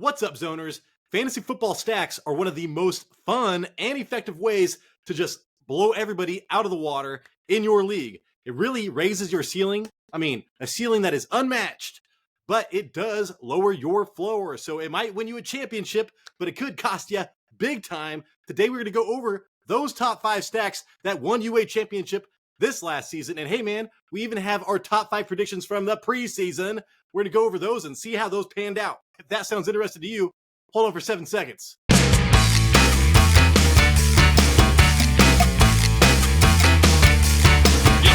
What's up, zoners? Fantasy football stacks are one of the most fun and effective ways to just blow everybody out of the water in your league. It really raises your ceiling. I mean, a ceiling that is unmatched, but it does lower your floor. So it might win you a championship, but it could cost you big time. Today, we're going to go over those top 5 stacks that won you a championship this last season. And hey, man, we even have our top 5 predictions from the preseason. We're going to go over those and see how those panned out. If that sounds interesting to you, hold on for 7 seconds. You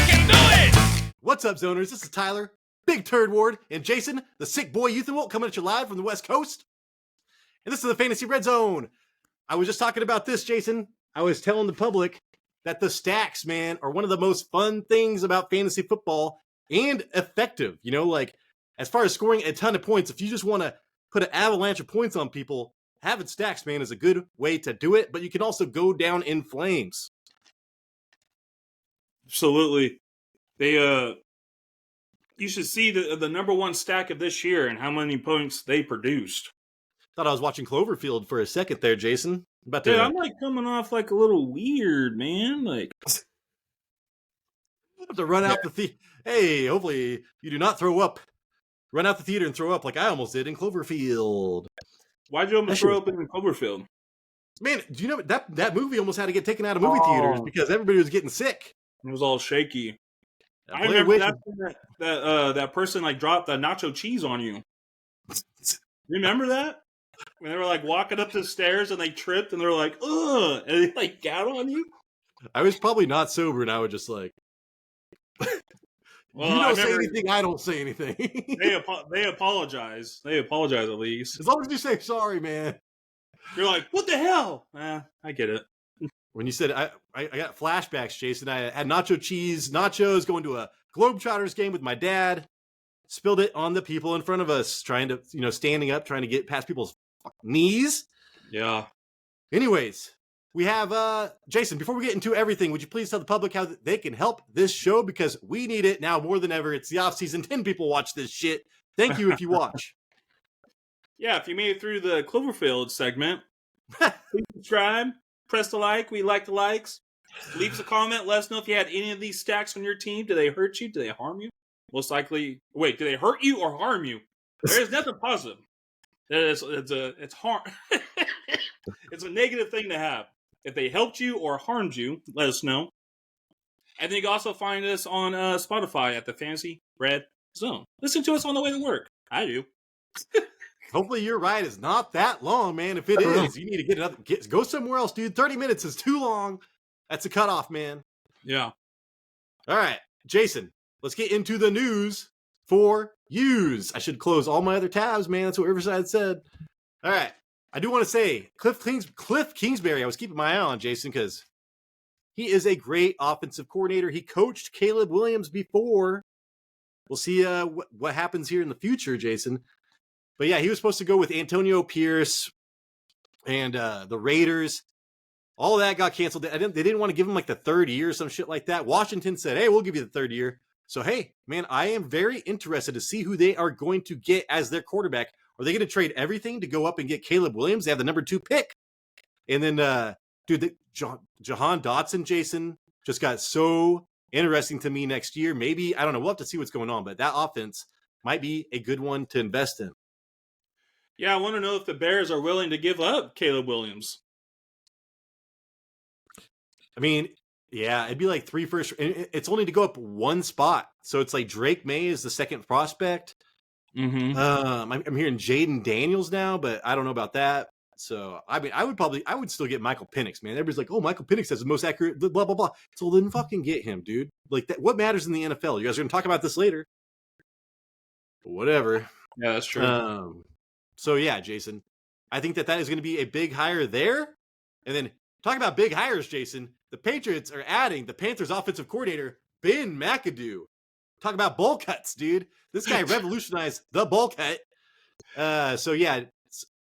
can do it! What's up, zoners? This is Tyler, Big Turd Ward, and Jason, the sick boy Euthenwolt, coming at you live from the West Coast. And this is the Fantasy Red Zone. I was just talking about this, Jason. I was telling the public that the stacks, man, are one of the most fun things about fantasy football and effective. You know, like as far as scoring a ton of points, if you just want to put an avalanche of points on people, having stacks, man, is a good way to do it. But you can also go down in flames. Absolutely. You should see the number one stack of this year and how many points they produced. Thought I was watching Cloverfield for a second there, Jason. Dude, I'm like coming off like a little weird, man. Like, have to run out the theater. Hey, hopefully you do not throw up. Run out the theater and throw up like I almost did in Cloverfield. Why'd you almost throw up in Cloverfield? Man, do you know that movie almost had to get taken out of movie theaters because everybody was getting sick. It was all shaky. I remember that person like dropped the nacho cheese on you. Remember that? When they were like walking up the stairs and they tripped and they were like, ugh, and they like got on you. I was probably not sober and I would just like, well, you don't say anything, I don't say anything. they apologize. They apologize at least. As long as you say sorry, man. You're like, what the hell? I get it. When you said, I got flashbacks, Jason. I had nachos going to a Globetrotters game with my dad. Spilled it on the people in front of us, trying to, standing up, trying to get past people's knees. Yeah. Anyways, we have, Jason, before we get into everything, would you please tell the public how they can help this show? Because we need it now more than ever. It's the off season. 10 people watch this shit. Thank you if you watch. Yeah, if you made it through the Cloverfield segment, please subscribe, press the like. We like the likes. Leave us a comment. Let us know if you had any of these stacks on your team. Do they hurt you? Do they harm you? Most likely, wait, do they hurt you or harm you? There is nothing positive. It's harm. It's a negative thing to have. If they helped you or harmed you, let us know. And then you can also find us on Spotify at the Fantasy Red Zone. Listen to us on the way to work. I do. Hopefully your ride is not that long, man. If it is, you need to go somewhere else, dude. 30 minutes is too long. That's a cutoff, man. Yeah. All right, Jason. Let's get into the news for yous. I should close all my other tabs, man. That's what Riverside said. All right. I do want to say, Cliff Kingsbury, I was keeping my eye on Jason because he is a great offensive coordinator. He coached Caleb Williams before. We'll see what happens here in the future, Jason. But yeah, he was supposed to go with Antonio Pierce and the Raiders. All that got canceled. They didn't want to give him like the 3rd year or some shit like that. Washington said, hey, we'll give you the 3rd year. So, hey, man, I am very interested to see who they are going to get as their quarterback. Are they going to trade everything to go up and get Caleb Williams? They have the number 2 pick. And then, Jahan Dotson, Jason, just got so interesting to me next year. Maybe, I don't know. We'll have to see what's going on. But that offense might be a good one to invest in. Yeah, I want to know if the Bears are willing to give up Caleb Williams. I mean, yeah, it'd be like 3 first. It's only to go up 1 spot. So it's like Drake May is the 2nd prospect. Mm-hmm. I'm hearing Jaden Daniels now, but I don't know about that. So, I mean, I would still get Michael Penix, man. Everybody's like, oh, Michael Penix has the most accurate, blah, blah, blah. So then fucking get him, dude. Like, that. What matters in the NFL? You guys are going to talk about this later. Whatever. Yeah, that's true. So, yeah, Jason, I think that is going to be a big hire there. And then talk about big hires, Jason. The Patriots are adding the Panthers offensive coordinator, Ben McAdoo. Talk about bowl cuts, dude. This guy revolutionized the bowl cut. So, yeah,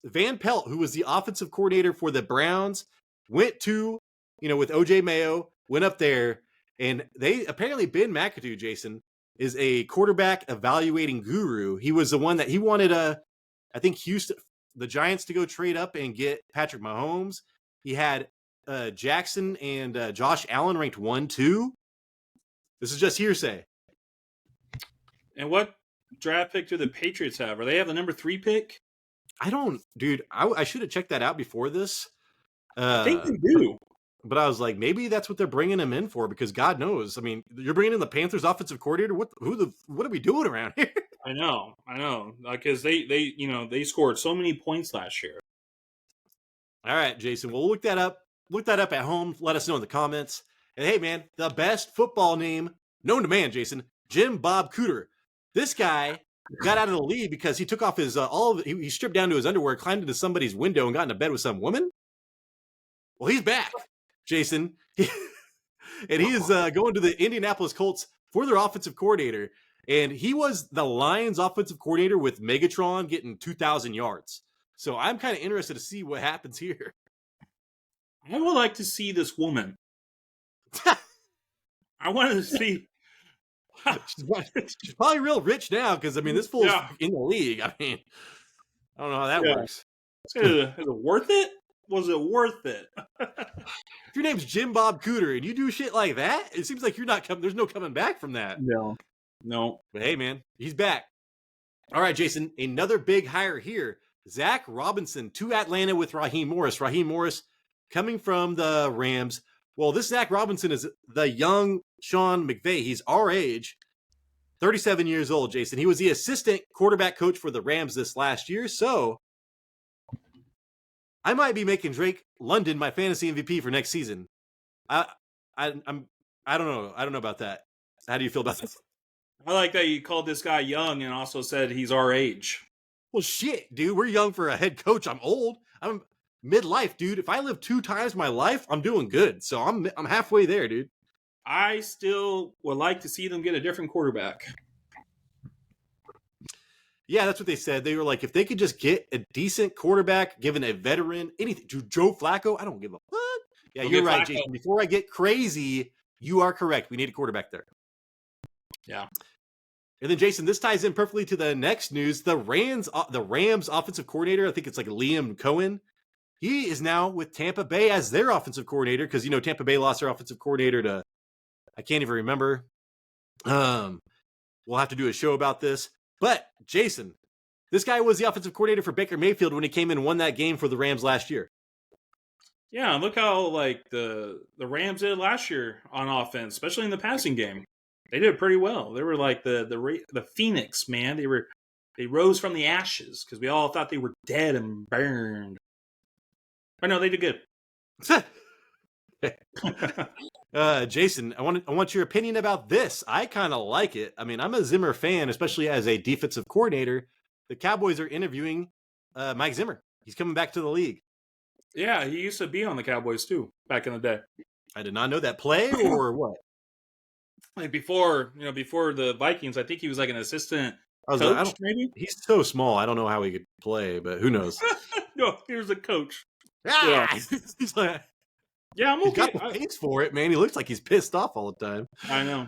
Van Pelt, who was the offensive coordinator for the Browns, went to, with O.J. Mayo, went up there. And they apparently, Ben McAdoo, Jason, is a quarterback evaluating guru. He was the one that he wanted I think the Giants to go trade up and get Patrick Mahomes. He had Jackson and Josh Allen ranked 1, 2. This is just hearsay. And what draft pick do the Patriots have? Or they have the number 3 pick? I don't, dude. I should have checked that out before this. I think they do. But I was like, maybe that's what they're bringing him in for, because God knows. I mean, you're bringing in the Panthers offensive coordinator. What are we doing around here? I know, because they scored so many points last year. All right, Jason. Well, look that up. Look that up at home. Let us know in the comments. And hey, man, the best football name known to man, Jason, Jim Bob Cooter. This guy got out of the league because he took off his he stripped down to his underwear, climbed into somebody's window, and got into bed with some woman. Well, he's back, Jason, and he is going to the Indianapolis Colts for their offensive coordinator. And he was the Lions offensive coordinator with Megatron getting 2,000 yards. So I'm kind of interested to see what happens here. I would like to see this woman. I wanted to see. She's probably real rich now because, I mean, this fool's in the league. I mean, I don't know how that works. Is it worth it? Was it worth it? If your name's Jim Bob Cooter and you do shit like that, it seems like you're not coming. There's no coming back from that. No. But hey, man, he's back. All right, Jason, another big hire here. Zach Robinson to Atlanta with Raheem Morris. Raheem Morris coming from the Rams. Well, this Zach Robinson is the young Sean McVay. He's our age, 37 years old, Jason. He was the assistant quarterback coach for the Rams this last year. So I might be making Drake London my fantasy MVP for next season. I don't know. I don't know about that. How do you feel about that? I like that you called this guy young and also said he's our age. Well, shit, dude. We're young for a head coach. I'm old. I'm midlife, dude. If I live 2 times my life, I'm doing good. So I'm halfway there, dude. I still would like to see them get a different quarterback. Yeah, that's what they said. They were like, if they could just get a decent quarterback, given a veteran, anything. Joe Flacco, I don't give a fuck. Yeah, you're right, Flacco. Jason. Before I get crazy, you are correct. We need a quarterback there. Yeah. And then, Jason, this ties in perfectly to the next news. The Rams offensive coordinator, I think it's like Liam Cohen, he is now with Tampa Bay as their offensive coordinator because, Tampa Bay lost their offensive coordinator to, I can't even remember. We'll have to do a show about this. But, Jason, this guy was the offensive coordinator for Baker Mayfield when he came in and won that game for the Rams last year. Yeah, look how the Rams did last year on offense, especially in the passing game. They did pretty well. They were like the Phoenix, man. They rose from the ashes because we all thought they were dead and burned. But no, they did good. Jason, I want your opinion about this. I kind of like it. I mean, I'm a Zimmer fan, especially as a defensive coordinator. The Cowboys are interviewing Mike Zimmer. He's coming back to the league. Yeah, he used to be on the Cowboys too back in the day. I did not know that. Play or what? Like before the Vikings, I think he was like an assistant coach, maybe? He's so small, I don't know how he could play, but who knows? No, he was a coach. Yeah. He's like, yeah, I'm okay. He's got the face for it, man. He looks like he's pissed off all the time. I know.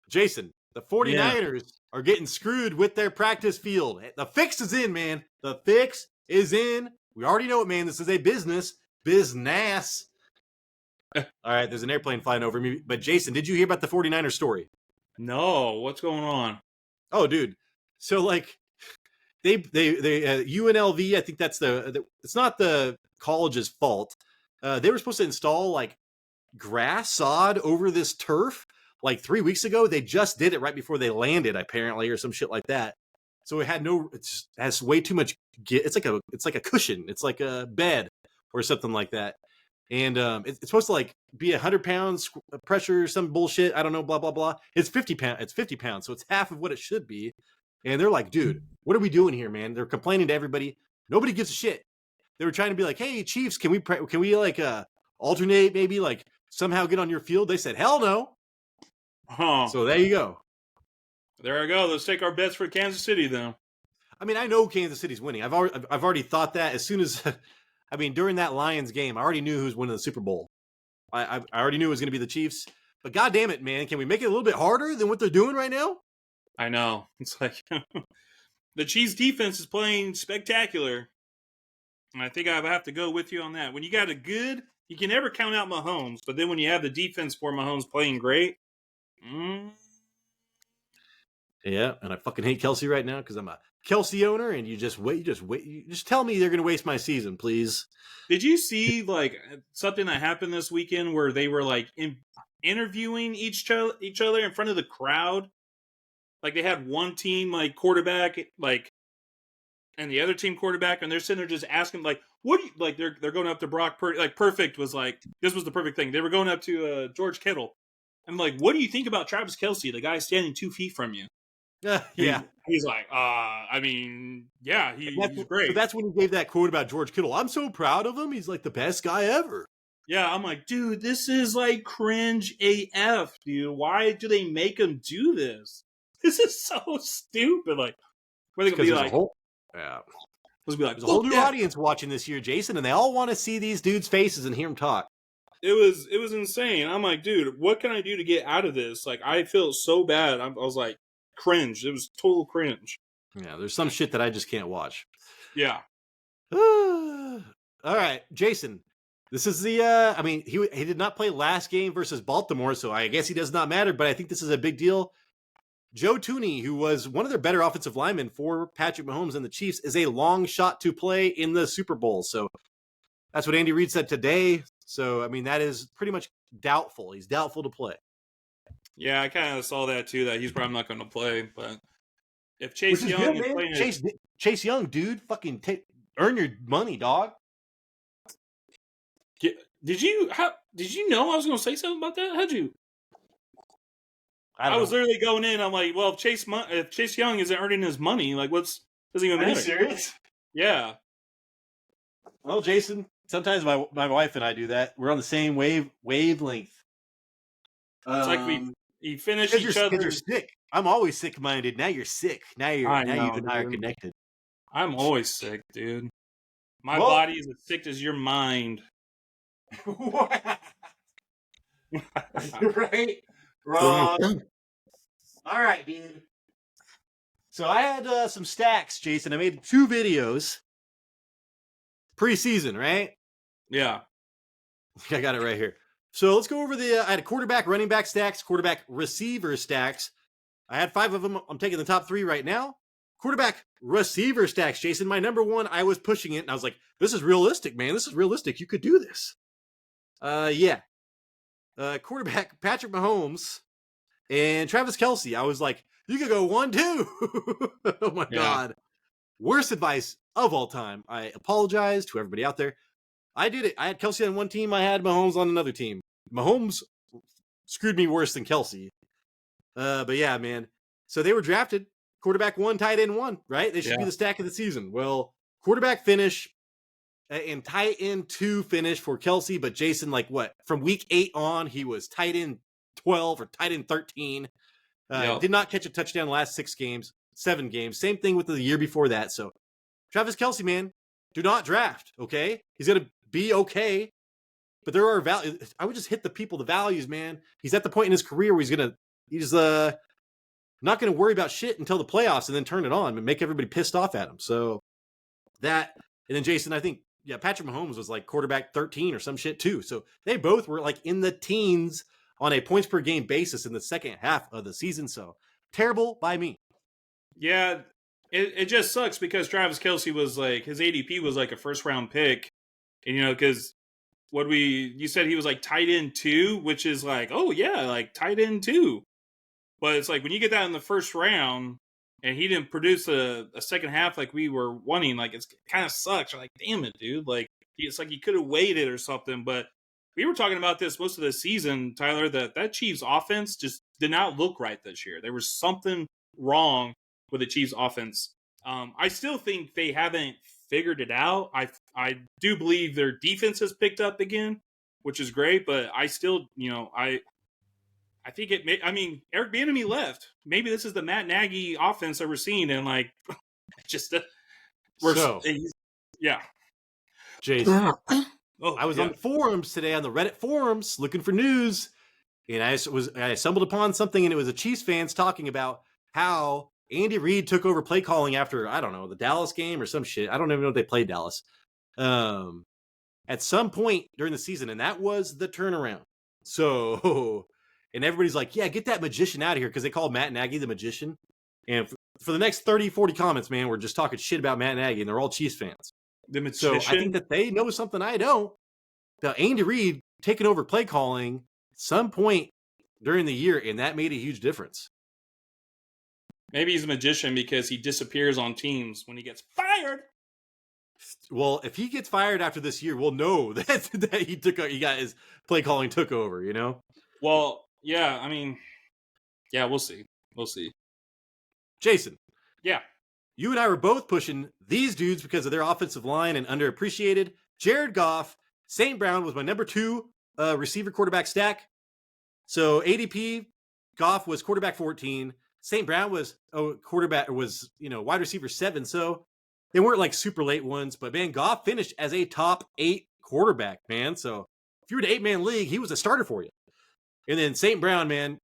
Jason, the 49ers are getting screwed with their practice field. The fix is in, man. The fix is in. We already know it, man. This is a business. Business. All right, there's an airplane flying over me. But Jason, did you hear about the 49ers story? No, what's going on? Oh, dude. So they UNLV, I think that's it's not the college's fault. They were supposed to install grass sod over this turf 3 weeks ago. They just did it right before they landed, apparently, or some shit like that. So it has way too much. It's like a cushion. It's like a bed or something like that. And it's supposed to be 100 pounds pressure, some bullshit. I don't know, blah, blah, blah. It's 50 pounds. It's 50 pounds. So it's half of what it should be. And they're like, dude, what are we doing here, man? They're complaining to everybody. Nobody gives a shit. They were trying to be like, hey, Chiefs, can we alternate, maybe somehow get on your field? They said, hell no. Huh. So there you go. There I go. Let's take our bets for Kansas City, then. I mean, I know Kansas City's winning. I've already thought that as soon as, during that Lions game, I already knew who was winning the Super Bowl. I already knew it was going to be the Chiefs. But God damn it, man, can we make it a little bit harder than what they're doing right now? I know. It's like the Chiefs defense is playing spectacular. And I think I have to go with you on that. When you got you can never count out Mahomes, but then when you have the defense for Mahomes playing great, Yeah, and I fucking hate Kelsey right now because I'm a Kelsey owner, and you just tell me they're going to waste my season, please. Did you see like something that happened this weekend where they were like interviewing each other in front of the crowd? Like they had one team like quarterback like and the other team quarterback, and they're sitting there just asking like, "What do you like?" They're going up to Brock Purdy. Like Perfect was like, this was the perfect thing. They were going up to George Kittle. I'm like, "What do you think about Travis Kelce, the guy standing 2 feet from you?" Yeah. He's like, I mean, yeah, he's great. So that's when he gave that quote about George Kittle. I'm so proud of him. He's like the best guy ever. Yeah, I'm like, dude, this is like cringe AF, dude. Why do they make him do this? This is so stupid. Like, where they gonna be like, yeah. There's a whole new audience watching this year, Jason, and they all want to see these dudes' faces and hear them talk. It was insane. I'm like, dude, what can I do to get out of this? Like, I feel so bad. I was like, cringe. It was total cringe. Yeah, there's some shit that I just can't watch. Yeah. All right, Jason. This is the. I mean, he did not play last game versus Baltimore, so I guess he does not matter. But I think this is a big deal. Joe Tooney, who was one of their better offensive linemen for Patrick Mahomes and the Chiefs, is a long shot to play in the Super Bowl. So that's what Andy Reid said today. So, I mean, that is pretty much doubtful. He's doubtful to play. Yeah, I kind of saw that too, that he's probably not going to play. But if Chase Young is playing Chase Young, dude, fucking earn your money, dog. Did you know I was going to say something about that? How'd you? I was literally going in. I'm like, well, if Chase Young isn't earning his money, like, doesn't even matter. Are you serious? Yeah. Well, Jason, sometimes my wife and I do that. We're on the same wavelength. It's like we finish each other. You're sick. I'm always sick-minded. Now you're sick. Now you and I are connected. I'm always sick, dude. My body is as sick as your mind. Right? Wrong. All right, dude. So I had some stacks, Jason. I made 2 videos. Preseason, right? Yeah. I got it right here. So let's go over I had a quarterback, running back stacks, quarterback receiver stacks. I had 5 of them. I'm taking the top 3 right now. Quarterback receiver stacks, Jason. My number 1, I was pushing it, and I was like, this is realistic, man. This is realistic. You could do this. Yeah. Quarterback Patrick Mahomes and Travis Kelce. I was like, you could go 1-2. Oh my God. Worst advice of all time. I apologize to everybody out there. I did it. I had Kelce on one team. I had Mahomes on another team. Mahomes screwed me worse than Kelce. But yeah, man. So they were drafted. Quarterback 1, tight end 1, right? They should be the stack of the season. Well, quarterback finish and tight end 2 finish for Kelce. But Jason, like what? From week 8 on, he was tight end 12 or tight end 13. Did not catch a touchdown the last 7 games. Same thing with the year before that. So Travis Kelce, man, do not draft, okay? He's going to be okay. But there are values. I would just hit the values, man. He's at the point in his career where he's not going to worry about shit until the playoffs and then turn it on and make everybody pissed off at him. So that, and then Jason, I think, Patrick Mahomes was like quarterback 13 or some shit too. So they both were like in the teens on a points per game basis in the second half of the season. So terrible by me. Yeah, it just sucks because Travis Kelce was like, his ADP was like a first round pick. And, because you said he was like tight end 2, which is like, oh yeah, like tight end 2. But it's like when you get that in the first round and he didn't produce a second half like we were wanting, like it's kind of sucks. You're like, damn it, dude. Like it's like you could have waited or something. But we were talking about this most of the season, Tyler, that Chiefs offense just did not look right this year. There was something wrong with the Chiefs offense. I still think they haven't figured it out. I do believe their defense has picked up again, which is great. But I still, I think Eric Bieniemy left. Maybe this is the Matt Nagy offense that we're seeing, and like, just yeah. Jason, I was on the forums today, on the Reddit forums, looking for news, and I stumbled upon something, and it was a Chiefs fans talking about how Andy Reid took over play calling after, I don't know, the Dallas game or some shit. I don't even know if they played Dallas. At some point during the season, and that was the turnaround. So, and everybody's like, yeah, get that magician out of here, because they called Matt Nagy the magician. And for the next 30, 40 comments, man, we're just talking shit about Matt Nagy, and they're all Chiefs fans. The magician. So I think that they know something I don't. Andy Reid taking over play calling at some point during the year, and that made a huge difference. Maybe he's a magician because he disappears on teams when he gets fired. Well, if he gets fired after this year, we'll know that he got his play calling took over, you know? Well, yeah, I mean, yeah, we'll see. We'll see. Jason. Yeah. You and I were both pushing these dudes because of their offensive line and underappreciated. Jared Goff, St. Brown was my number 2 receiver quarterback stack. So ADP, Goff was quarterback 14. St. Brown was wide receiver 7. So they weren't like super late ones, but man, Goff finished as a top 8 quarterback, man. So if you were in an 8-man league, he was a starter for you. And then St. Brown, man,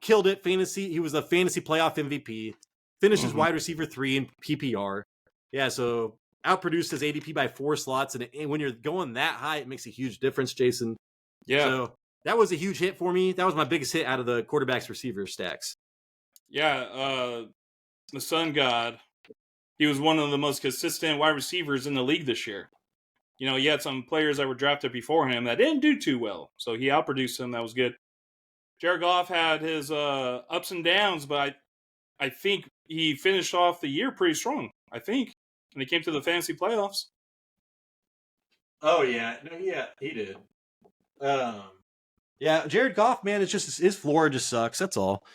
killed it. Fantasy. He was a fantasy playoff MVP. Finished as wide receiver 3 in PPR. Yeah, so outproduced his ADP by 4 slots. And when you're going that high, it makes a huge difference, Jason. Yeah. So that was a huge hit for me. That was my biggest hit out of the quarterbacks receiver stacks. Yeah, the Sun God, he was one of the most consistent wide receivers in the league this year. He had some players that were drafted before him that didn't do too well, so he outproduced them. That was good. Jared Goff had his ups and downs, but I think he finished off the year pretty strong, I think, when it came to the fantasy playoffs. Oh, yeah. No, yeah, he did. Yeah, Jared Goff, man, it's just his floor just sucks. That's all.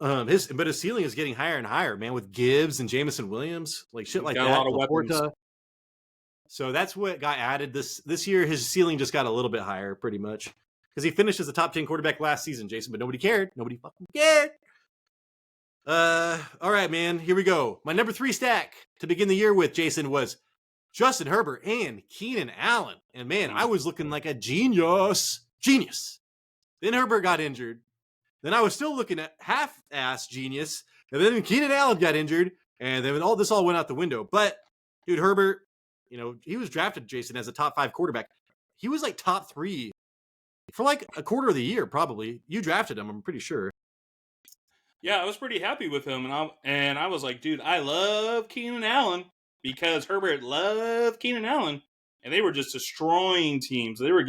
His ceiling is getting higher and higher, man, with Gibbs and Jamison Williams, like shit like that. A lot of weapons. So that's what got added this year. His ceiling just got a little bit higher, pretty much, because he finished as a top 10 quarterback last season, Jason. But nobody cared. Nobody fucking cared. All right, man. Here we go. My number 3 stack to begin the year with, Jason, was Justin Herbert and Keenan Allen. And man, I was looking like a genius. Then Herbert got injured. Then I was still looking at half-ass genius. And then Keenan Allen got injured. And then all went out the window. But, dude, Herbert, he was drafted, Jason, as a top 5 quarterback. He was like top 3 for like a quarter of the year, probably. You drafted him, I'm pretty sure. Yeah, I was pretty happy with him. And I was like, dude, I love Keenan Allen because Herbert loved Keenan Allen. And they were just destroying teams. They were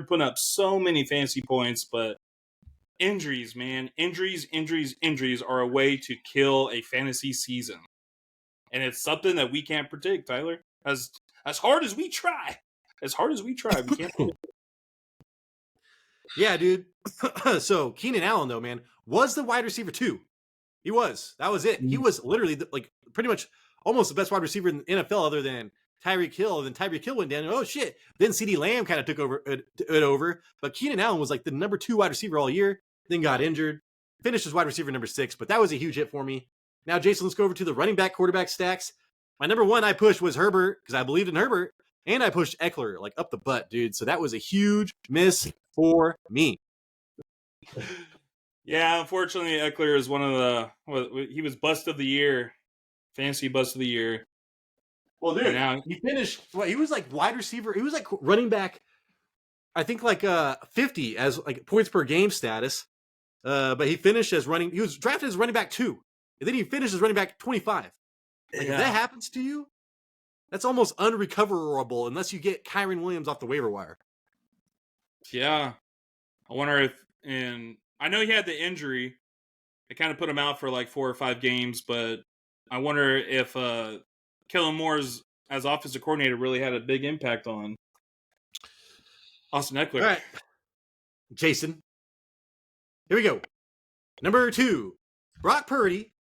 putting up so many fantasy points, but injuries, man. Injuries are a way to kill a fantasy season. And it's something that we can't predict, Tyler. As hard as we try. We can't predict. Yeah, dude. So Keenan Allen, though, man, was the wide receiver 2. He was. That was it. He was literally pretty much almost the best wide receiver in the NFL other than Tyreek Hill. Then Tyreek Hill went down. And, oh, shit. Then CeeDee Lamb kind of took over. But Keenan Allen was like the number 2 wide receiver all year. Then got injured. Finished as wide receiver number 6. But that was a huge hit for me. Now, Jason, let's go over to the running back quarterback stacks. My number 1 I pushed was Herbert because I believed in Herbert. And I pushed Eckler like up the butt, dude. So that was a huge miss for me. Yeah, unfortunately, Eckler is one of he was bust of the year, fantasy bust of the year. Well, dude, he finished. He was like wide receiver. He was like running back. I think like 50 as like points per game status. But he finished as running. He was drafted as running back 2, and then he finished as running back 25. Like if that happens to you, that's almost unrecoverable unless you get Kyren Williams off the waiver wire. Yeah, I wonder if I know he had the injury. It kind of put him out for like 4 or 5 games, but I wonder if Kellen Moore's as offensive coordinator really had a big impact on Austin Eckler. All right, Jason. Here we go. Number 2, Brock Purdy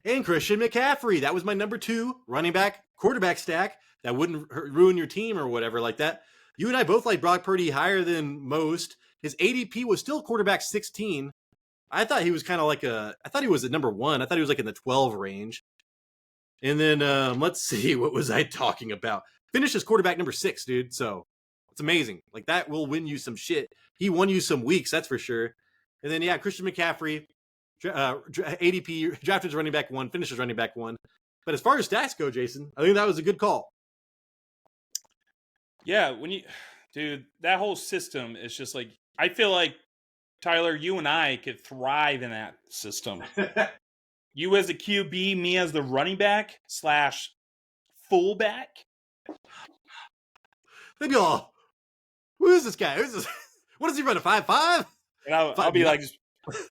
and Christian McCaffrey. That was my number 2 running back quarterback stack. That wouldn't ruin your team or whatever like that. You and I both like Brock Purdy higher than most. His ADP was still quarterback 16. I thought he was kind of like I thought he was at number 1. I thought he was like in the 12 range. And then let's see, what was I talking about? Finished as quarterback number 6, dude. So it's amazing. Like that will win you some shit. He won you some weeks, that's for sure. And then yeah, Christian McCaffrey, ADP drafted as running back 1, finished as running back 1. But as far as stats go, Jason, I think that was a good call. Yeah, dude, that whole system is just like, I feel like, Tyler, you and I could thrive in that system. You as a QB, me as the running back / fullback. They'd be all, who is this guy? Who's this? What does he run, a 5.5? And I'll be like,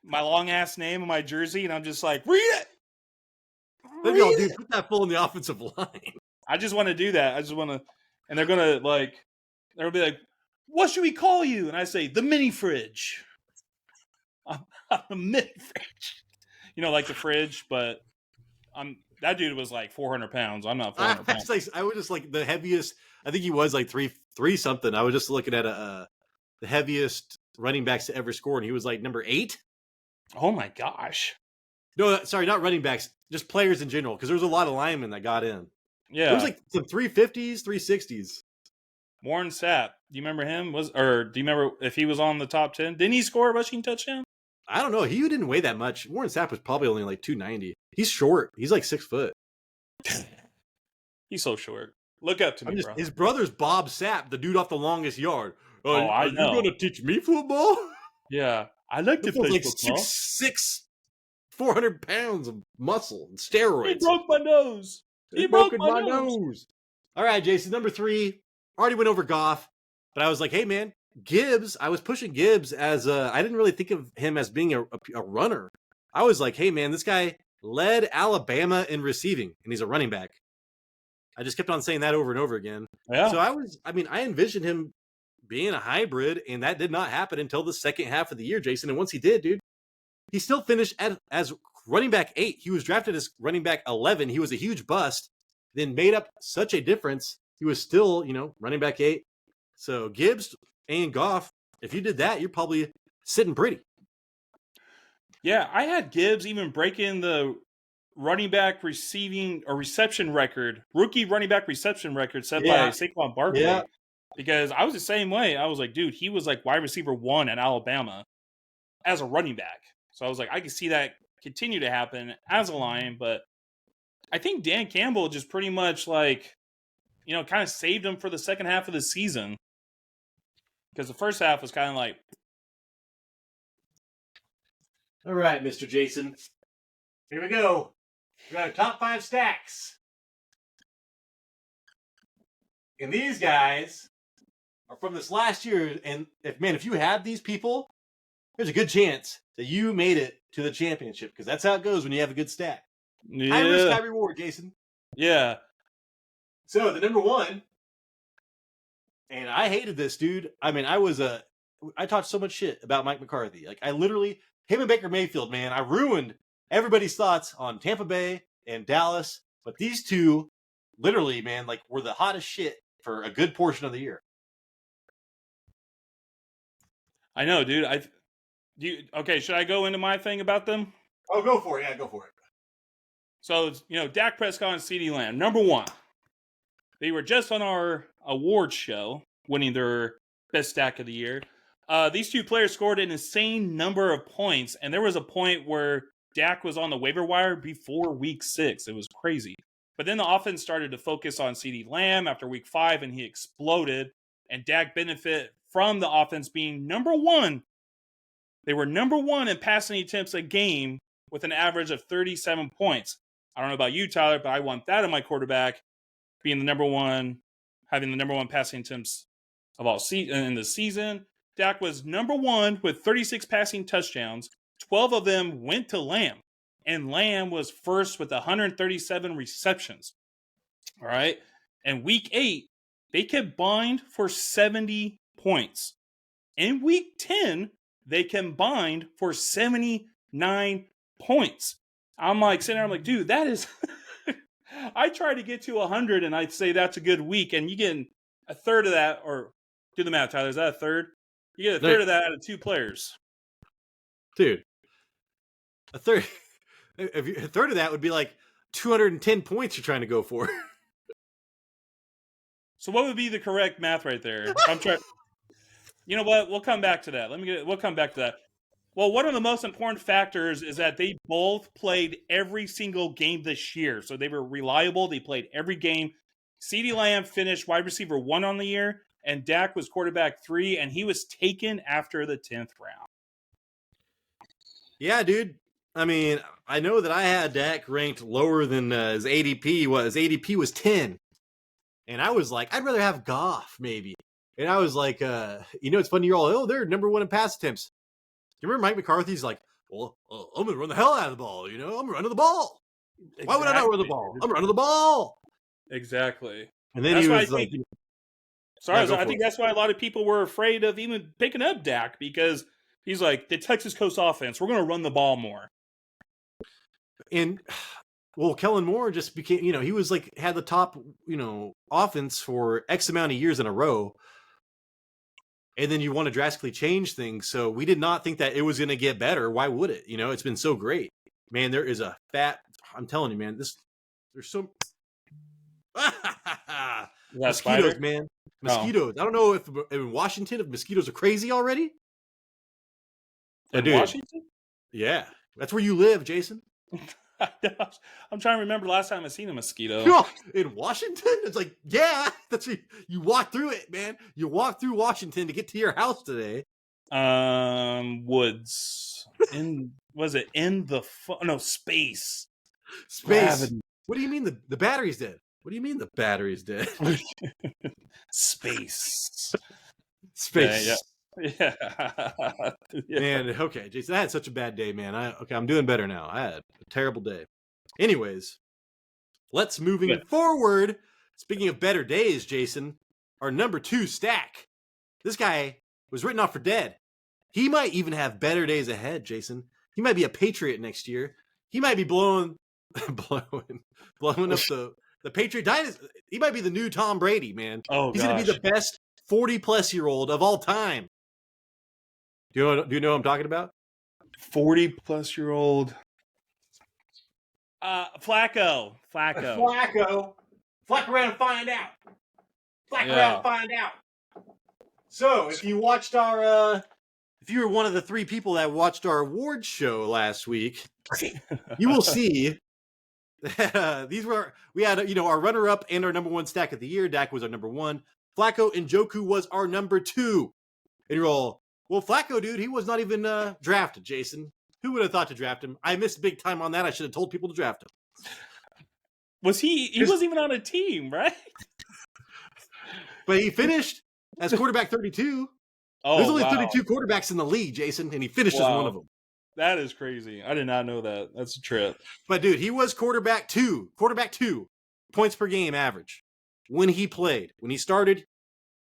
my long ass name on my jersey, and I'm just like, read it. They'd be all, dude, put that fool in the offensive line. I just want to do that. I just want to, and they're gonna be like, what should we call you? And I say, the mini fridge. I'm a mini fridge. Like the fridge, but that dude was like 400 pounds. I'm not 400 pounds. I was just like the heaviest. I think he was like three something. I was just looking at the heaviest running backs to ever score, and he was like number 8. Oh my gosh. No, sorry, not running backs, just players in general, because there was a lot of linemen that got in. Yeah. There was like some 350s, 360s. Warren Sapp, do you remember him? Do you remember if he was on the top 10? Didn't he score a rushing touchdown? I don't know. He didn't weigh that much. Warren Sapp was probably only like 290. He's short. He's like 6 foot. He's so short. Look up to me, bro. His brother's Bob Sapp, the dude off the longest yard. I know. You going to teach me football? Yeah. I like to play like football. 6'6", 400 pounds of muscle and steroids. He broke my nose. He broke my nose. All right, Jason, number 3. Already went over Goff, but I was like, hey, man, Gibbs. I was pushing Gibbs as I didn't really think of him as being a runner. I was like, hey, man, this guy led Alabama in receiving, and he's a running back. I just kept on saying that over and over again. Yeah. So I envisioned him being a hybrid, and that did not happen until the second half of the year, Jason. And once he did, dude, he still finished as running back 8. He was drafted as running back 11. He was a huge bust, then made up such a difference. He was still, running back 8. So Gibbs and Goff, if you did that, you're probably sitting pretty. Yeah, I had Gibbs even breaking the running back receiving or reception record, rookie running back reception record set by Saquon Barkley. Yeah. Because I was the same way. I was like, dude, he was like wide receiver 1 at Alabama as a running back. So I was like, I can see that continue to happen as a Lion, but I think Dan Campbell just pretty much like, kind of saved him for the second half of the season. Because the first half was kind of like. All right, Mr. Jason. Here we go. We got our top 5 stacks. And these guys are from this last year. And if you have these people, there's a good chance that you made it to the championship, because that's how it goes when you have a good stack. Yeah. High risk, high reward, Jason. Yeah. So the number 1, and I hated this, dude. I mean, I talked so much shit about Mike McCarthy. Like, I literally, him and Baker Mayfield, man, I ruined everybody's thoughts on Tampa Bay and Dallas. But these two, literally, man, like, were the hottest shit for a good portion of the year. I know, dude. Okay, should I go into my thing about them? Oh, go for it. Yeah, go for it. So, Dak Prescott and CeeDee Lamb, number 1. They were just on our awards show, winning their best stack of the year. These two players scored an insane number of points, and there was a point where Dak was on the waiver wire before week 6. It was crazy. But then the offense started to focus on CeeDee Lamb after week 5, and he exploded, and Dak benefited from the offense being number 1. They were number 1 in passing attempts a game with an average of 37 points. I don't know about you, Tyler, but I want that in my quarterback, being the number 1, having the number 1 passing attempts of all in the season. Dak was number 1 with 36 passing touchdowns. 12 of them went to Lamb, and Lamb was first with 137 receptions. All right. And week 8, they combined for 70 points. In week 10, they combined for 79 points. I'm like sitting there, I'm like, dude, that is. I try to get to 100, and I'd say that's a good week, and you get a third of that, or do the math, Tyler. Is that a third? You get a third of that out of 2 players. Dude, a third of that would be like 210 points you're trying to go for. So what would be the correct math right there? I'm trying. You know what? We'll come back to that. We'll come back to that. Well, one of the most important factors is that they both played every single game this year. So they were reliable. They played every game. CeeDee Lamb finished wide receiver 1 on the year, and Dak was quarterback 3, and he was taken after the 10th round. Yeah, dude. I mean, I know that I had Dak ranked lower than his ADP was. His ADP was 10. And I was like, I'd rather have Goff, maybe. And I was like, it's funny. You're all, they're number 1 in pass attempts. You remember Mike McCarthy's like, well, I'm going to run the hell out of the ball. I'm running the ball. Exactly. Why would I not run the ball? I'm running the ball. Exactly. And then he was like, I think that's why a lot of people were afraid of even picking up Dak, because he's like, the Texas Coast offense, we're going to run the ball more. And, well, Kellen Moore just became, he was like, had the top, offense for X amount of years in a row. And then you want to drastically change things. So we did not think that it was going to get better. Why would it? It's been so great. Man, there is a I'm telling you, man, there's so mosquitoes, spider? man. Mosquitoes. Oh. I don't know if in Washington, if mosquitoes are crazy already. In Washington? Yeah. That's where you live, Jason. I'm trying to remember the last time I seen a mosquito. In Washington? It's like, yeah, that's you walk through it, man. You walk through Washington to get to your house today. Woods. Was it in the space? Space. Gravity. What do you mean the battery's dead? What do you mean the battery's dead? Space. Space. Yeah. Man, okay, Jason, I had such a bad day, man. I'm doing better now. I had a terrible day. Anyways, let's moving forward. Speaking of better days, Jason, our number 2 stack. This guy was written off for dead. He might even have better days ahead, Jason. He might be a Patriot next year. He might be blowing up the Patriot dynasty. He might be the new Tom Brady, man. Oh, he's going to be the best 40-plus-year-old of all time. Do you know what I'm talking about? 40-plus-year-old. Flacco. Flack around and find out. Around and find out. So, if you watched if you were one of the 3 people that watched our awards show last week, you will see we had our runner-up and our number 1 stack of the year. Dak was our number 1. Flacco and Njoku was our number 2. And you're all, well, Flacco, dude, he was not even drafted, Jason. Who would have thought to draft him? I missed big time on that. I should have told people to draft him. Was he wasn't even on a team, right? But he finished as quarterback 32. Oh, there's only 32 quarterbacks in the league, Jason, and he finished as one of them. That is crazy. I did not know that. That's a trip. But, dude, he was quarterback 2 points per game average when he played. When he started,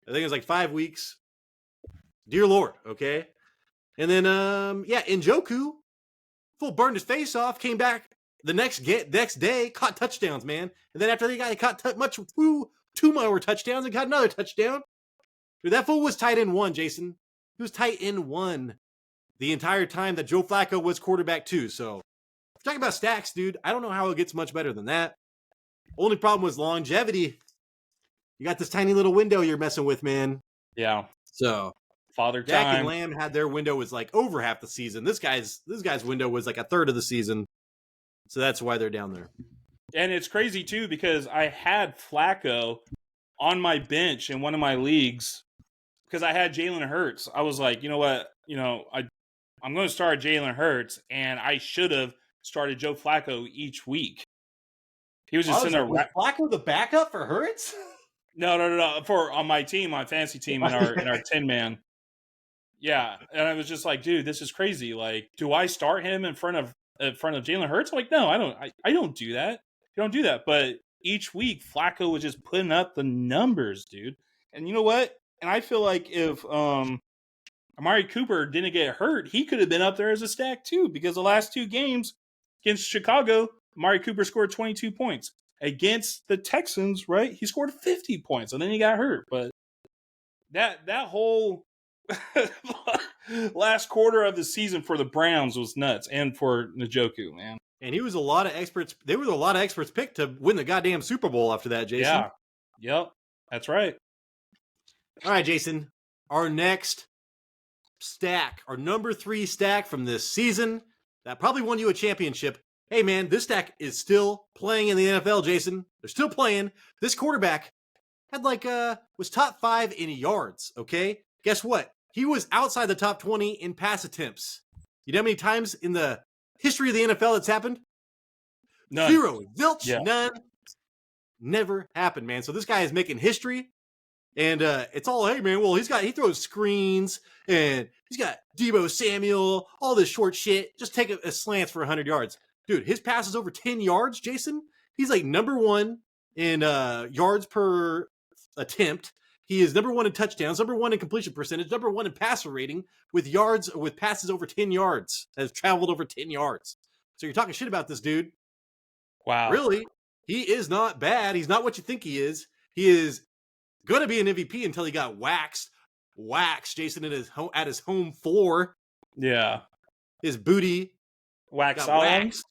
I think it was like 5 weeks. Dear Lord, okay? And then, Njoku, full burned his face off, came back the next day, caught touchdowns, man. And then after that guy caught 2 more touchdowns and got another touchdown. Dude, that fool was tight end 1, Jason. He was tight end 1 the entire time that Joe Flacco was quarterback 2. So, talking about stacks, dude, I don't know how it gets much better than that. Only problem was longevity. You got this tiny little window you're messing with, man. Yeah. So, Father Dak time. and Lamb had their window was like over half the season. This guy's window was like a third of the season. So that's why they're down there. And it's crazy too, because I had Flacco on my bench in one of my leagues because I had Jalen Hurts. I was like, you know what? I'm going to start Jalen Hurts, and I should have started Joe Flacco each week. He was just in there. Was Flacco the backup for Hurts? No. On my team, my fantasy team, in our 10-man. Yeah, and I was just like, dude, this is crazy. Like, do I start him in front of Jalen Hurts? I'm like, no, I don't. I don't do that. You don't do that. But each week, Flacco was just putting up the numbers, dude. And you know what? And I feel like if Amari Cooper didn't get hurt, he could have been up there as a stack too. Because the last 2 games against Chicago, Amari Cooper scored 22 points. Against the Texans, right? He scored 50 points, and then he got hurt. But that whole last quarter of the season for the Browns was nuts, and for Njoku, man. And he was a lot of experts. There were a lot of experts picked to win the goddamn Super Bowl after that, Jason. Yeah. Yep. That's right. All right, Jason. Our next stack, our number 3 stack from this season that probably won you a championship. Hey, man, this stack is still playing in the NFL, Jason. They're still playing. This quarterback had was top 5 in yards, okay? Guess what? He was outside the top 20 in pass attempts. You know how many times in the history of the NFL it's happened? None. 0. Zilch. Yeah. None. Never happened, man. So this guy is making history. And it's all, hey, man, well, he throws screens, and he's got Debo Samuel, all this short shit. Just take a slants for 100 yards. Dude, his pass is over 10 yards, Jason. He's like number 1 in yards per attempt. He is number 1 in touchdowns, number 1 in completion percentage, number 1 in passer rating with passes over 10 yards, has traveled over 10 yards. So you're talking shit about this dude. Wow. Really, he is not bad. He's not what you think he is. He is going to be an MVP until he got waxed, Jason, at his home floor. Yeah. His booty Waxed got off. waxed.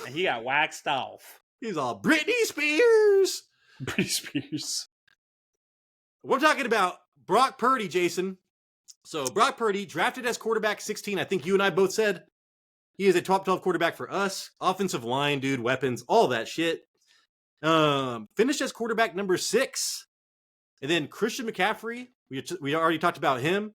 And he got waxed off. He's all Britney Spears. Britney Spears. We're talking about Brock Purdy, Jason. So Brock Purdy, drafted as quarterback 16. I think you and I both said he is a top 12 quarterback for us. Offensive line, dude, weapons, all that shit. Finished as quarterback number 6. And then Christian McCaffrey, we already talked about him.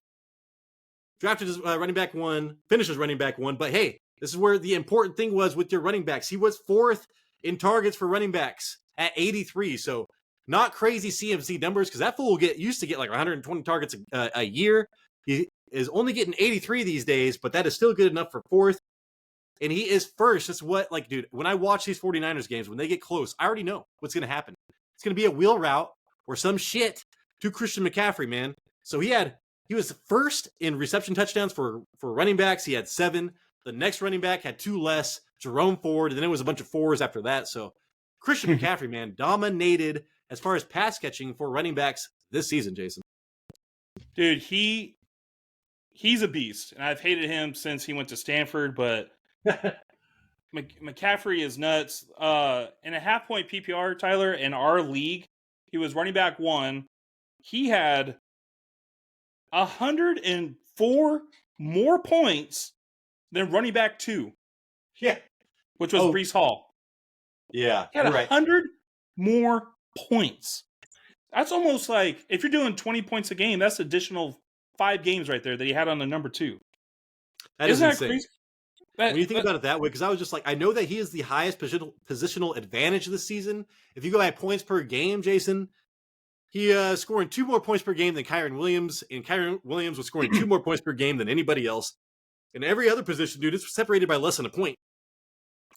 Drafted as running back 1, finished as running back 1. But hey, this is where the important thing was with your running backs. He was 4th in targets for running backs at 83. So not crazy CMC numbers, because that fool used to get like 120 targets a year. He is only getting 83 these days, but that is still good enough for 4th. And he is 1st. That's what, dude, when I watch these 49ers games, when they get close, I already know what's going to happen. It's going to be a wheel route or some shit to Christian McCaffrey, man. So he was 1st in reception touchdowns for running backs. He had 7. The next running back had 2 less, Jerome Ford, and then it was a bunch of 4s after that. So Christian McCaffrey, man, dominated as far as pass catching for running backs this season, Jason. Dude, he's a beast, and I've hated him since he went to Stanford, but McCaffrey is nuts. In a half-point PPR, Tyler, in our league, he was running back 1. He had 104 more points than running back 2. Yeah. Which was Breece Hall. Yeah. He had 100 more points. That's almost like, if you're doing 20 points a game, that's additional 5 games right there that he had on the number 2. Isn't that insane. Crazy? When you think about it that way, because I was just like, I know that he is the highest positional advantage this season. If you go by points per game, Jason, he scoring 2 more points per game than Kyron Williams, and Kyron Williams was scoring 2 more points per game than anybody else. In every other position, dude, it's separated by less than a point.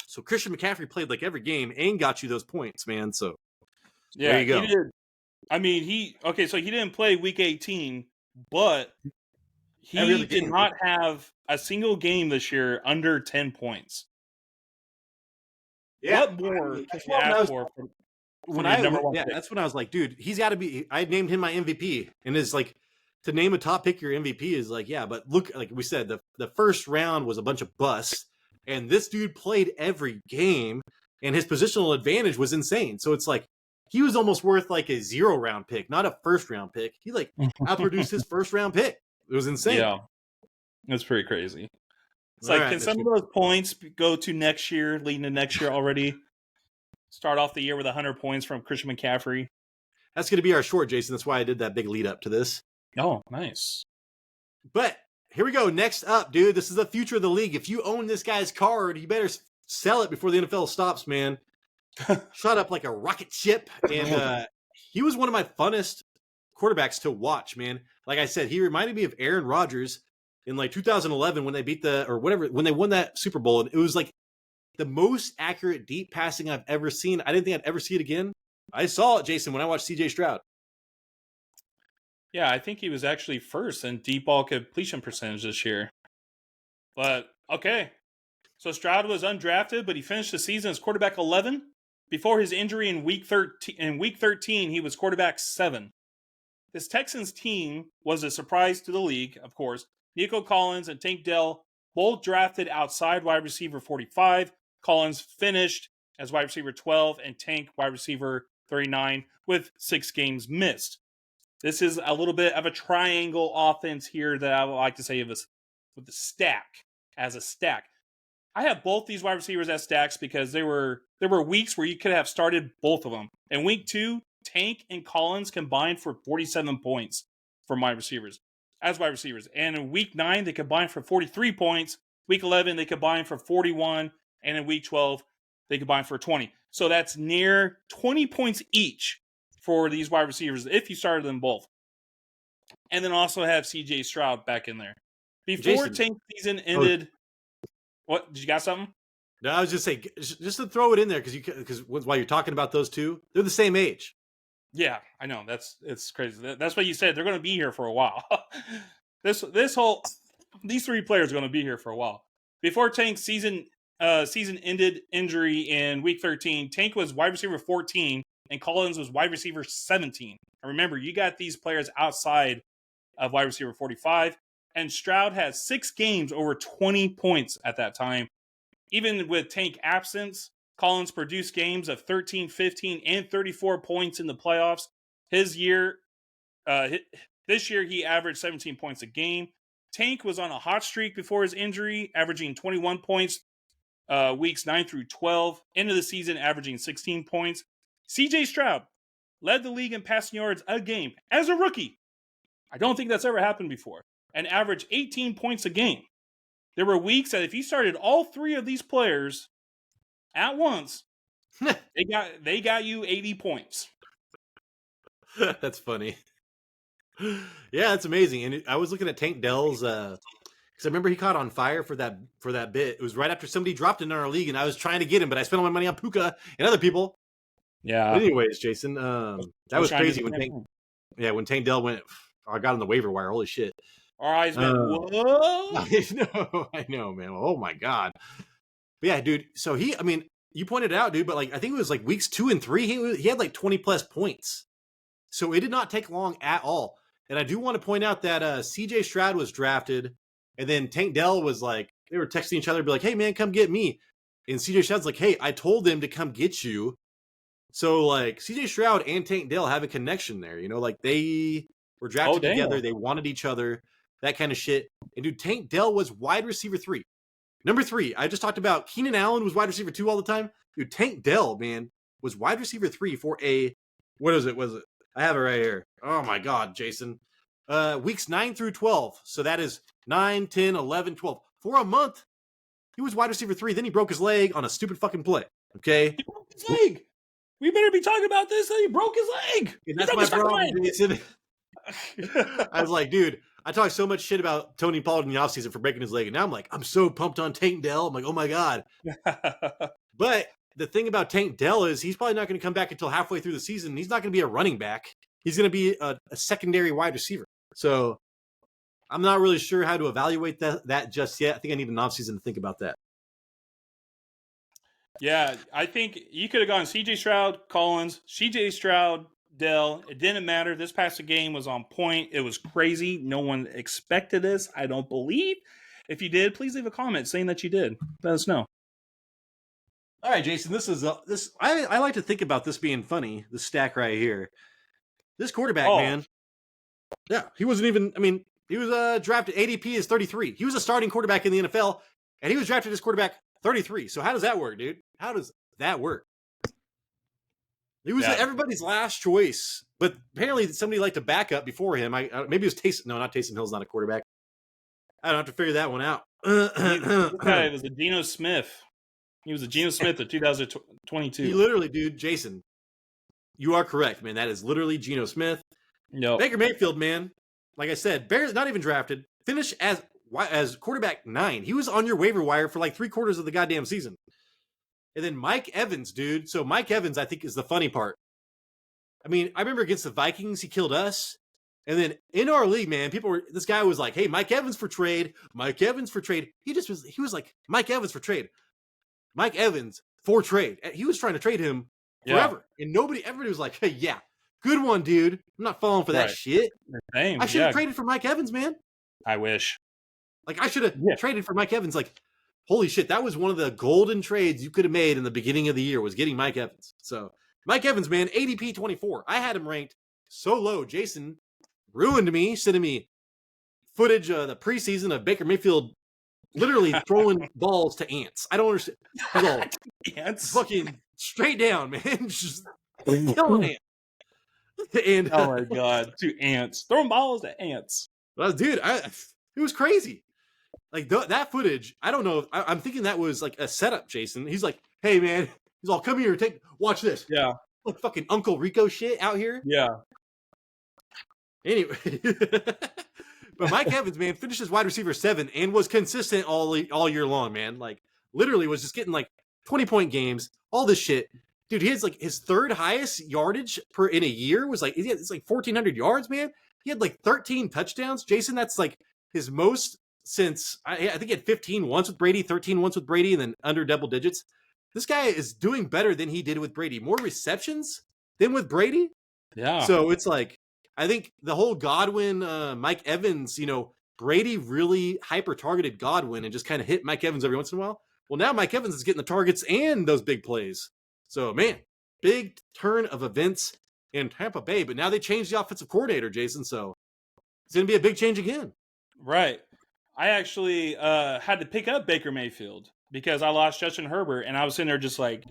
So Christian McCaffrey played like every game and got you those points, man. So yeah, there you go. He did. I mean, so he didn't play week 18, but he did not have a single game this year under 10 points. Yeah. What more can you ask for? That's when I was like, dude, he's got to be. I named him my MVP, and it's like, to name a top pick your MVP is like, yeah, but look, like we said, the first round was a bunch of busts, and this dude played every game, and his positional advantage was insane. So it's like, he was almost worth like a 0-round pick, not a first-round pick. He like outproduced his first-round pick. It was insane. Yeah, that's pretty crazy. It's like, can some of those points go to next year, leading to next year already? Start off the year with 100 points from Christian McCaffrey. That's going to be our short, Jason. That's why I did that big lead up to this. Oh, nice. But here we go. Next up, dude, this is the future of the league. If you own this guy's card, you better sell it before the NFL stops, man. Shot up like a rocket ship. And he was one of my funnest quarterbacks to watch, man. Like I said, he reminded me of Aaron Rodgers in like 2011 when they when they won that Super Bowl. And it was like the most accurate deep passing I've ever seen. I didn't think I'd ever see it again. I saw it, Jason, when I watched CJ Stroud. Yeah, I think he was actually 1st in deep ball completion percentage this year. But, okay. So Stroud was undrafted, but he finished the season as quarterback 11. Before his injury in week 13, he was quarterback 7. This Texans team was a surprise to the league, of course. Nico Collins and Tank Dell both drafted outside wide receiver 45. Collins finished as wide receiver 12 and Tank wide receiver 39 with 6 games missed. This is a little bit of a triangle offense here that I would like to say of this with the stack as a stack. I have both these wide receivers as stacks because there were weeks where you could have started both of them. In week 2, Tank and Collins combined for 47 points for wide receivers. And in week 9, they combined for 43 points. Week 11, they combined for 41. And in week 12, they combined for 20. So that's near 20 points each for these wide receivers if you started them both. And then also have CJ Stroud back in there. Before Tank season ended... What? Did you got something? No, I was just saying, just to throw it in there because while you're talking about those two, they're the same age. Yeah, I know. It's crazy. That's what you said. They're going to be here for a while. These 3 players are going to be here for a while. Before Tank's season ended injury in week 13, Tank was wide receiver 14 and Collins was wide receiver 17. And remember, you got these players outside of wide receiver 45. And Stroud had 6 games over 20 points at that time. Even with Tank absence, Collins produced games of 13, 15, and 34 points in the playoffs. This year, he averaged 17 points a game. Tank was on a hot streak before his injury, averaging 21 points weeks 9 through 12. End of the season, averaging 16 points. CJ Stroud led the league in passing yards a game as a rookie. I don't think that's ever happened before. And averaged 18 points a game. There were weeks that if you started all 3 of these players at once, they got you 80 points. That's funny. Yeah, that's amazing. And I was looking at Tank Dell's because I remember he caught on fire for that bit. It was right after somebody dropped in our league, and I was trying to get him, but I spent all my money on Puka and other people. Yeah. But anyways, Jason, that was crazy when Tank Dell went. I got on the waiver wire. Holy shit! Our eyes went, whoa! I know, man. Oh my god. But yeah, dude. So you pointed it out, dude. But I think it was weeks 2 and 3. He had 20 plus points. So it did not take long at all. And I do want to point out that CJ Stroud was drafted, and then Tank Dell was they were texting each other, be like, "Hey man, come get me." And CJ Stroud's like, "Hey, I told them to come get you." So CJ Stroud and Tank Dell have a connection there. They were drafted together. They wanted each other. That kind of shit. And dude, Tank Dell was wide receiver 3. Number 3, I just talked about Keenan Allen was wide receiver 2 all the time. Dude, Tank Dell, man, was wide receiver 3 for what is it? I have it right here. Oh my God, Jason. Weeks 9 through 12. So that is 9, 10, 11, 12. For a month, he was wide receiver 3. Then he broke his leg on a stupid fucking play. Okay? He broke his leg. We better be talking about this. He broke his leg. And that's my problem, Jason. I was like, dude, I talked so much shit about Tony Pollard in the offseason for breaking his leg, and now I'm so pumped on Tank Dell. I'm like, oh my God. But the thing about Tank Dell is he's probably not going to come back until halfway through the season. He's not going to be a running back. He's going to be a secondary wide receiver. So I'm not really sure how to evaluate that just yet. I think I need an offseason to think about that. Yeah, I think you could have gone CJ Stroud, Collins, CJ Stroud, Dell. It didn't matter. This past game was on point. It was crazy. No one expected this, I don't believe. If you did, please leave a comment saying that you did. Let us know. All right, Jason, this is I like to think about this being funny, the stack right here. This quarterback, man. Yeah, he wasn't even, he was drafted, ADP is 33. He was a starting quarterback in the NFL, and he was drafted as quarterback 33. So how does that work, dude? How does that work? He was everybody's last choice, but apparently somebody liked to back up before him. Maybe it was Taysom. No, not Taysom Hill's not a quarterback. I don't have to figure that one out. It was a Geno Smith. He was a Geno Smith of 2022. He literally, dude, Jason, you are correct, man. That is literally Geno Smith. No, Baker Mayfield, man. Like I said, barely not even drafted. Finished as quarterback 9. He was on your waiver wire for 3/4 of the goddamn season. And then Mike Evans, dude. So Mike Evans, I think, is the funny part. I remember against the Vikings, he killed us. And then in our league, man, this guy was like, hey, Mike Evans for trade. Mike Evans for trade. He was like, Mike Evans for trade. Mike Evans for trade. He was trying to trade him forever. Yeah. And everybody was like, hey, yeah, good one, dude. I'm not falling for that shit. Same. I should have traded for Mike Evans, man. I wish. I should have traded for Mike Evans. Holy shit, that was one of the golden trades you could have made in the beginning of the year, was getting Mike Evans. So, Mike Evans, man, ADP 24. I had him ranked so low. Jason ruined me, sending me footage of the preseason of Baker Mayfield literally throwing balls to ants. I don't understand. He's all Ants. fucking straight down, man. Just killing ants. And Oh my god, to ants, throwing balls to ants. well, dude, it was crazy. Like that footage, I don't know. I'm thinking that was like a setup. Jason, he's like, "Hey, man," he's all, "Come here, watch this." Yeah, Like fucking Uncle Rico shit out here. yeah. Anyway, but Mike Evans, man, finished as wide receiver 7 and was consistent all year long, man. Like literally was just getting like 20-point games, all this shit. Dude, he has like his third highest yardage in a year was like it's like 1,400 yards, man. He had like 13 touchdowns. Jason, that's like his most since I think he had 15 once with Brady, 13 once with Brady, and then under double digits. This guy is doing better than he did with Brady. More receptions than with Brady. Yeah. So it's like, I think the whole Godwin, Mike Evans, Brady really hyper targeted Godwin and just kind of hit Mike Evans every once in a while. Well, now Mike Evans is getting the targets and those big plays. So, man, big turn of events in Tampa Bay. But now they changed the offensive coordinator, Jason. So it's going to be a big change again. Right. I actually had to pick up Baker Mayfield because I lost Justin Herbert, and I was sitting there just like,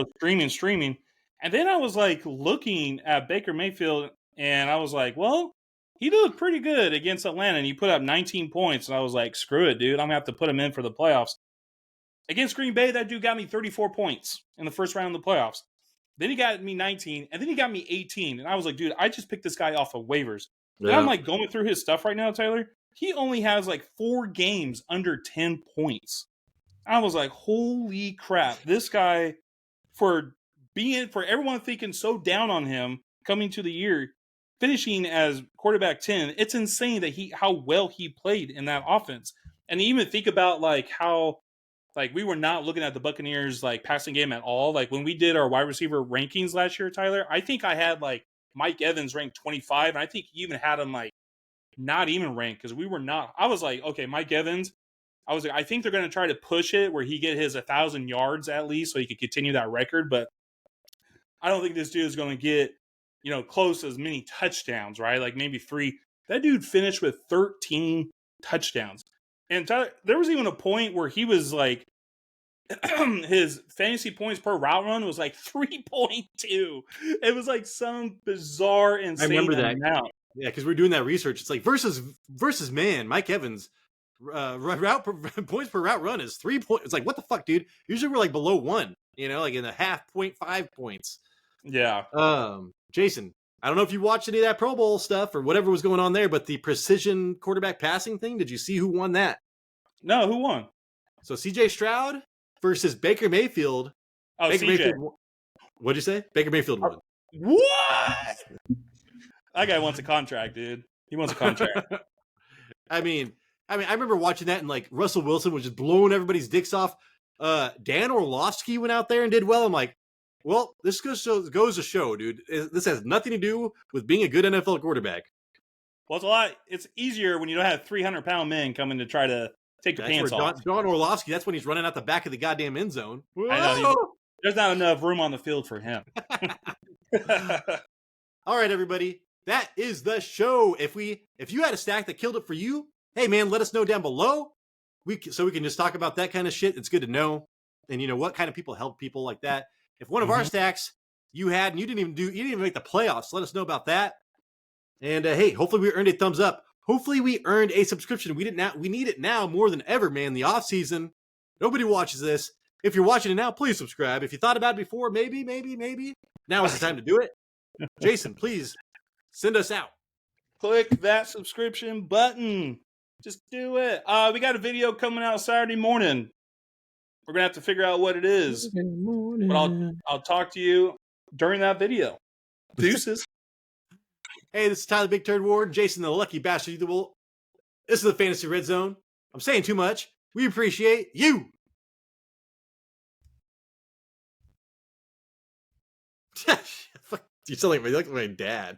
streaming. And then I was like looking at Baker Mayfield, and I was like, well, he looked pretty good against Atlanta, and he put up 19 points. And I was like, screw it, dude. I'm going to have to put him in for the playoffs. Against Green Bay, that dude got me 34 points in the first round of the playoffs. Then he got me 19, and then he got me 18. And I was like, dude, I just picked this guy off of waivers. Yeah. Then I'm like going through his stuff right now, Tyler. He only has like 4 games under 10 points. I was like, holy crap. This guy, for everyone thinking so down on him coming to the year, finishing as quarterback 10, it's insane that how well he played in that offense. And even think about like how we were not looking at the Buccaneers like passing game at all. Like when we did our wide receiver rankings last year, Tyler, I think I had like Mike Evans ranked 25, and I think he even had him like not even ranked because we were not. I was like, okay, Mike Evans. I was like, I think they're going to try to push it where he get his 1,000 yards at least so he could continue that record. But I don't think this dude is going to get, close to as many touchdowns, right? Like maybe 3. That dude finished with 13 touchdowns. And Tyler, there was even a point where he was like, his fantasy points per route run was like 3.2. It was like some bizarre, insane I remember that amount. Yeah, because we're doing that research. It's like versus man, Mike Evans route points per route run is 3 points. It's like, what the fuck, dude? Usually we're like below 1, like in the 0.5 points. Yeah. Jason, I don't know if you watched any of that Pro Bowl stuff or whatever was going on there, but the precision quarterback passing thing, did you see who won that? No, who won? So CJ Stroud versus Baker Mayfield. Oh, Baker CJ. Mayfield, what'd you say? Baker Mayfield won. What? That guy wants a contract, dude. He wants a contract. I mean, I remember watching that and like Russell Wilson was just blowing everybody's dicks off. Dan Orlovsky went out there and did well. I'm like, well, this goes to show, dude. This has nothing to do with being a good NFL quarterback. Well, it's easier when you don't have 300-pound men coming to try to take your pants off. Don Orlovsky, that's when he's running out the back of the goddamn end zone. I know. There's not enough room on the field for him. All right, everybody. That is the show. If you had a stack that killed it for you, hey man, let us know down below. So we can just talk about that kind of shit. It's good to know. And what kind of people help people like that. If one of our stacks you had and you didn't even make the playoffs, let us know about that. And hey, hopefully we earned a thumbs up. Hopefully we earned a subscription. We need it now more than ever, man. The off season, nobody watches this. If you're watching it now, please subscribe. If you thought about it before, maybe, now is the time to do it. Jason, please send us out. Click that subscription button. Just do it. We got a video coming out Saturday morning. We're going to have to figure out what it is. But I'll talk to you during that video. Deuces. Hey, this is Tyler Big Turd Ward, Jason the Lucky Bastard. This is the Fantasy Red Zone. I'm saying too much. We appreciate you. You sound like my dad.